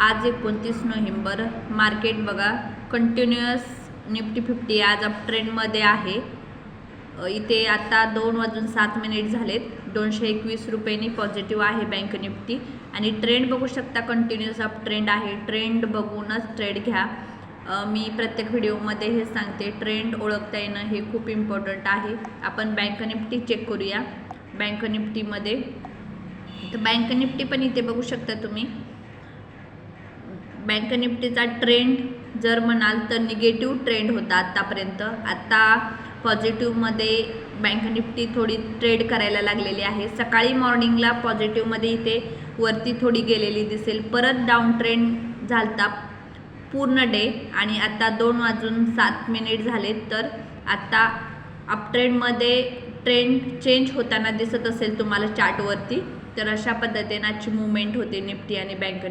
आज 29 November market बघा continuous Nifty 50 आज अप ट्रेंडमध्ये आहे। इथे आता 2:07 झालेत। 221 रुपयांनी पॉझिटिव्ह आहे बँक निफ्टी आणि ट्रेंड बघू शकता कंटिन्युअस अप ट्रेंड आहे। ट्रेंड बघूनच ट्रेड घ्या। मी प्रत्येक व्हिडिओमध्ये हे सांगते, ट्रेंड ओळखता येणं हे खूप इम्पॉर्टंट आहे। आपण बँक निफ्टी चेक करूया। बँक निफ्टीमध्ये तर बँक निफ्टी पण इथे बघू शकता तुम्ही। बँक निफ्टीचा ट्रेंड जर म्हणाल तर निगेटिव्ह ट्रेंड होता आतापर्यंत। आता पॉझिटिव्हमध्ये बँक निफ्टी थोडी ट्रेड करायला लागलेली आहे। सकाळी मॉर्निंगला पॉझिटिव्हमध्ये इथे वरती थोडी गेलेली दिसेल, परत डाऊन ट्रेंड झालता पूर्ण डे आणि आता 2:07 झालेत। तर आता अप ट्रेंडमध्ये ट्रेंड चेंज होताना दिसत असेल तुम्हाला चार्टवरती। तर अशा पद्धतीने आजची मूवमेंट होते निफ्टी आणि बँक